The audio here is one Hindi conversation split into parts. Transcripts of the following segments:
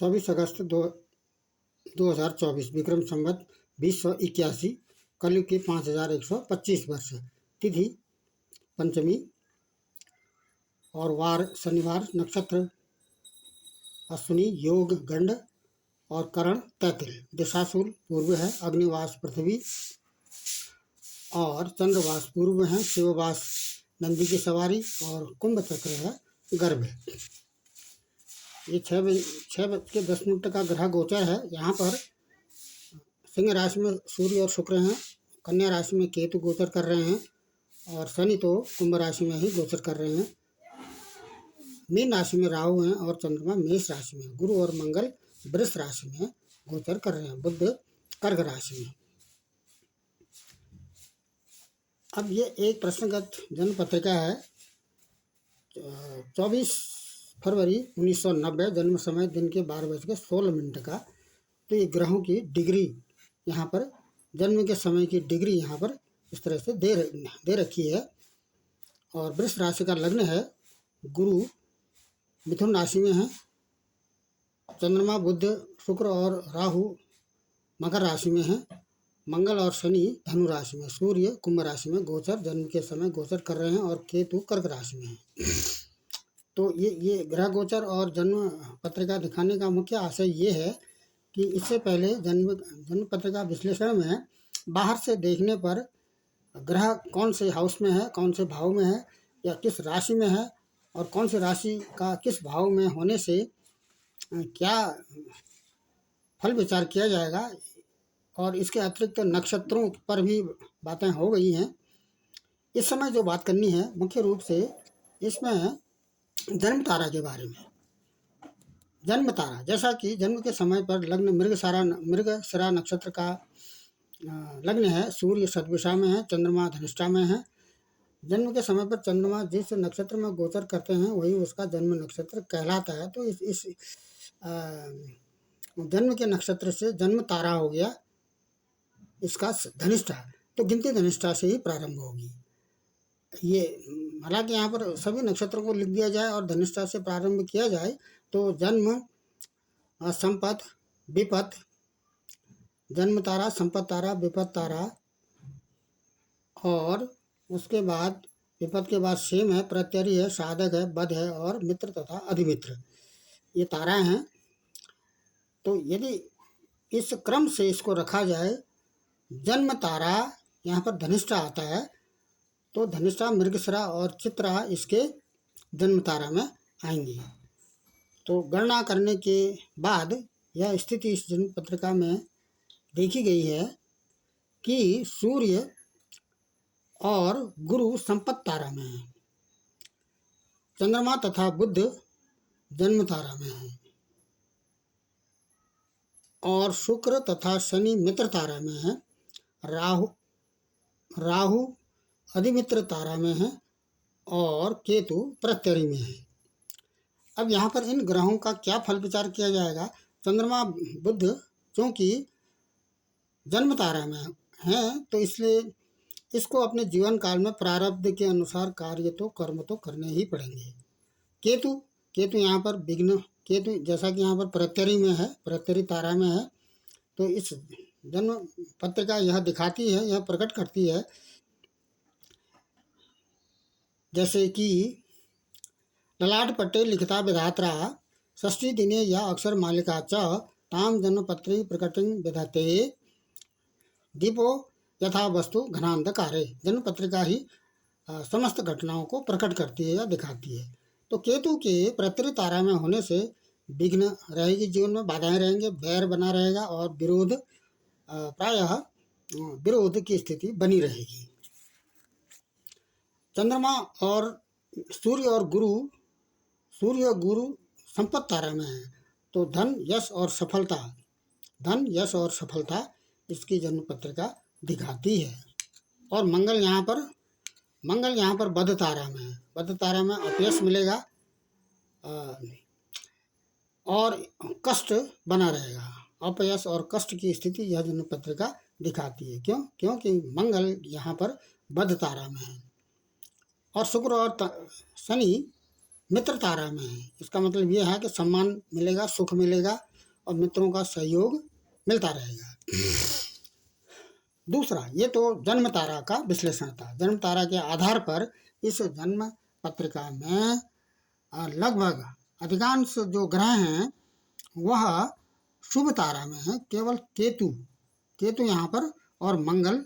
24 अगस्त 2024 विक्रम संवत 2081 कलयुग की 5125 वर्ष। तिथि पंचमी और वार शनिवार, नक्षत्र अश्विनी, योग गंड और करण तैतिल। दिशाशूल पूर्व है, अग्निवास पृथ्वी और चंद्रवास पूर्व है, शिववास नंदी की सवारी और कुंभ चक्र है गर्भ। ये 6:10 का ग्रह गोचर है। यहाँ पर सिंह राशि में सूर्य और शुक्र हैं, कन्या राशि में केतु गोचर कर रहे हैं और शनि तो कुंभ राशि में ही गोचर कर रहे हैं। मीन राशि में राहु हैं और चंद्रमा मेष राशि में। गुरु और मंगल वृष राशि में गोचर कर रहे हैं, बुध कर्क राशि में। अब ये एक प्रश्नगत जन्म पत्रिका है। 24 फरवरी 1990 जन्म समय दिन के 12:16 का। तो ये ग्रहों की डिग्री यहाँ पर, जन्म के समय की डिग्री यहाँ पर इस तरह से दे रखी है। और वृष राशि का लग्न है, गुरु मिथुन राशि में है, चंद्रमा बुध शुक्र और राहु मकर राशि में है, मंगल और शनि धनु राशि में, सूर्य कुंभ राशि में गोचर जन्म के समय गोचर कर रहे हैं और केतु कर्क राशि में है। तो ये ग्रह गोचर और जन्म पत्रिका दिखाने का मुख्य आशय ये है कि इससे पहले जन्म पत्रिका विश्लेषण में बाहर से देखने पर ग्रह कौन से हाउस में है, कौन से भाव में है या किस राशि में है और कौन सी राशि का किस भाव में होने से क्या फल विचार किया जाएगा, और इसके अतिरिक्त नक्षत्रों पर भी बातें हो गई हैं। इस समय जो बात करनी है मुख्य रूप से इसमें जन्म तारा के बारे में। जन्म तारा, जैसा कि जन्म के समय पर लग्न मृगशिरा नक्षत्र का लग्न है, सूर्य सतभिषा में है, चंद्रमा धनिष्ठा में है। जन्म के समय पर चंद्रमा जिस नक्षत्र में गोचर करते हैं वही उसका जन्म नक्षत्र कहलाता है। तो इस जन्म के नक्षत्र से जन्म तारा हो गया इसका धनिष्ठा। तो गिनती धनिष्ठा से ही प्रारंभ होगी। ये हालांकि यहाँ पर सभी नक्षत्रों को लिख दिया जाए और धनिष्ठा से प्रारंभ किया जाए तो जन्म संपत विपत, जन्म तारा, संपत तारा, विपत तारा और उसके बाद विपत के बाद शेम है, प्रत्यरी है, साधक है, बध है और मित्र तथा अधिमित्र, ये तारा हैं। तो यदि इस क्रम से इसको रखा जाए, जन्म तारा यहाँ पर धनिष्ठा आता है तो धनिष्ठा, मृगशिरा और चित्रा इसके जन्म तारा में आएंगी। तो गणना करने के बाद यह स्थिति इस जन्म पत्रिका में देखी गई है कि सूर्य और गुरु संपत तारा में है, चंद्रमा तथा बुध जन्म तारा में है और शुक्र तथा शनि मित्र तारा में है, राहु अधिमित्र तारा में है और केतु प्रत्यरी में है। अब यहाँ पर इन ग्रहों का क्या फल विचार किया जाएगा। चंद्रमा बुध चूँकि जन्म तारा में हैं तो इसलिए इसको अपने जीवन काल में प्रारब्ध के अनुसार कार्य तो कर्म तो करने ही पड़ेंगे। केतु यहाँ पर विघ्न, केतु जैसा कि यहाँ पर प्रत्यरी में है, प्रत्यरी तारा में है। तो इस जन्म पत्रिका यह दिखाती है, यह प्रकट करती है जैसे कि ललाट पट्टे लिखिता विधात्रा षष्ठी दिने या अक्षर मालिका च ताम जन्मपत्री प्रकटिंग विधते दीपो यथा वस्तु घनांधकारे। जन्म पत्रिका ही समस्त घटनाओं को प्रकट करती है या दिखाती है। तो केतु के प्रत्यरी तारा में होने से विघ्न रहेगी, जीवन में बाधाएं रहेंगे, वैर बना रहेगा और विरोध, प्रायः विरोध की स्थिति बनी रहेगी। चंद्रमा और सूर्य और गुरु संपत तारा में है तो धन यश और सफलता इसकी जन्म पत्रिका दिखाती है। और मंगल यहाँ पर बध तारा में है, बध तारा में अपयश मिलेगा और कष्ट बना रहेगा। अपयश और कष्ट की स्थिति यह जन्म पत्रिका दिखाती है। क्योंकि मंगल यहाँ पर बध तारा में है और शुक्र और शनि मित्र तारा में है। इसका मतलब यह है कि सम्मान मिलेगा, सुख मिलेगा और मित्रों का सहयोग मिलता रहेगा। दूसरा, ये तो जन्म तारा का विश्लेषण था। जन्म तारा के आधार पर इस जन्म पत्रिका में लगभग अधिकांश जो ग्रह हैं वह शुभ तारा में है। केवल केतु यहाँ पर और मंगल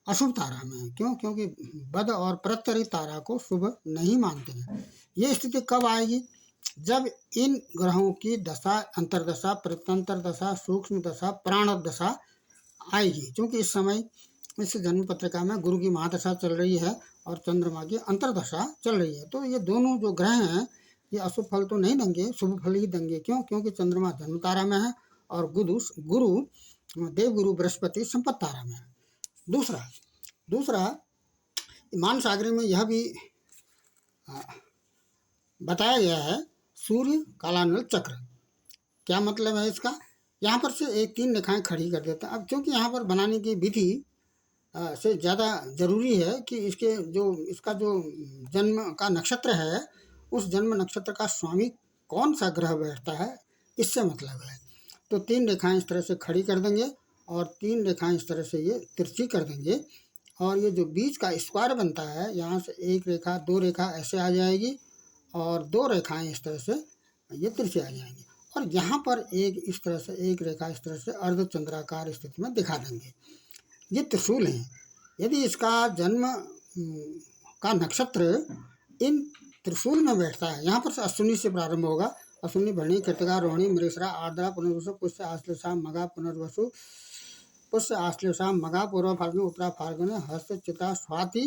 अशुभ तारा में है। क्यों? क्योंकि बद और प्रत्यरी तारा को शुभ नहीं मानते हैं। ये स्थिति कब आएगी? जब इन ग्रहों की दशा, अंतरदशा, प्रत्यंतर दशा, सूक्ष्म दशा, प्राण दशा आएगी। क्योंकि इस समय इस जन्म पत्रिका में गुरु की महादशा चल रही है और चंद्रमा की अंतरदशा चल रही है। तो ये दोनों जो ग्रह हैं ये अशुभ फल तो नहीं देंगे, शुभ फल ही देंगे। क्यों? क्योंकि चंद्रमा जन्म तारा में है और गुरु देवगुरु बृहस्पति संपत्त तारा में है। दूसरा मानसागरी में यह भी बताया गया है, सूर्य कालानल चक्र। क्या मतलब है इसका? यहाँ पर से एक 3 रेखाएं खड़ी कर देता है। अब क्योंकि यहाँ पर बनाने की विधि से ज़्यादा जरूरी है कि इसका जो जन्म का नक्षत्र है उस जन्म नक्षत्र का स्वामी कौन सा ग्रह बैठता है, इससे मतलब है। तो 3 रेखाएं इस तरह से खड़ी कर देंगे और 3 रेखाएं इस तरह से ये तिरछी कर देंगे और ये जो बीच का स्क्वायर बनता है, यहाँ से 1 रेखा 2 रेखा ऐसे आ जाएगी और 2 रेखाएं इस तरह से ये तिरछी आ जाएंगी और यहाँ पर इस तरह से 1 रेखा इस तरह से अर्धचंद्राकार स्थिति में दिखा देंगे। ये त्रिशूल हैं। यदि इसका जन्म का नक्षत्र इन त्रिशूल में बैठता है, यहाँ पर से अश्विनी से प्रारंभ होगा। अश्विनी, भरणी, कृतिका, रोहिणी, मृगशिरा, आर्द्रा, पुनर्वसु, पुष्य, आश्लेषा, मघा, पुनर्वसु, पुष्य, आश्लेषा, मघा, पूर्व फाल्गुनी, उत्तरा फाल्गुनी, हस्त, चिता, स्वाति।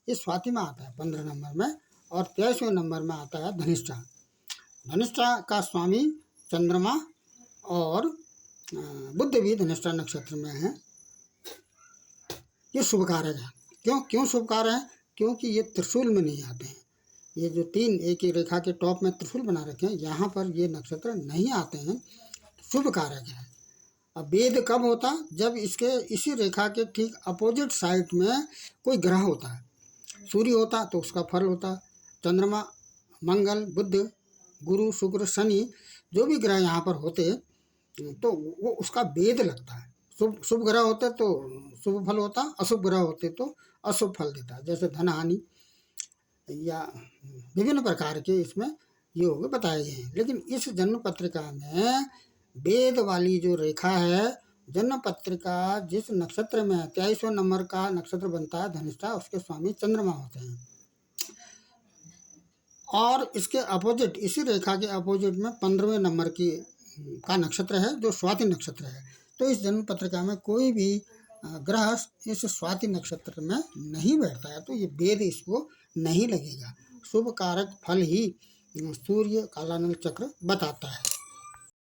ये स्वाति में आता है 15 नंबर में और 23वें नंबर में आता है धनिष्ठा। धनिष्ठा का स्वामी चंद्रमा और बुध भी धनिष्ठा नक्षत्र में है। ये शुभ कारक है। क्यों शुभ कारक है? क्योंकि ये त्रिशूल में नहीं आते हैं। ये जो 3 एक ही रेखा के टॉप में त्रिशूल बना रखे हैं, यहाँ पर ये नक्षत्र नहीं आते हैं। शुभ कारक है। अब वेद कब होता? जब इसके इसी रेखा के ठीक अपोजिट साइड में कोई ग्रह होता है। सूर्य होता तो उसका फल होता। चंद्रमा, मंगल, बुध, गुरु, शुक्र, शनि, जो भी ग्रह यहाँ पर होते तो वो उसका वेद लगता है। शुभ ग्रह होते तो शुभ फल होता, अशुभ ग्रह होते तो अशुभ फल देता। जैसे धन हानि या विभिन्न प्रकार के इसमें योग बताए गए हैं। लेकिन इस जन्म पत्रिका में वेद वाली जो रेखा है, जन्म पत्रिका जिस नक्षत्र में 23वें नंबर का नक्षत्र बनता है धनिष्ठा, उसके स्वामी चंद्रमा होते हैं और इसके अपोजिट, इसी रेखा के अपोजिट में 15वें नंबर का नक्षत्र है जो स्वाति नक्षत्र है। तो इस जन्म पत्रिका में कोई भी ग्रह इस स्वाति नक्षत्र में नहीं बैठता है, तो ये वेद इसको नहीं लगेगा। शुभ कारक फल ही सूर्य कालानल चक्र बताता है।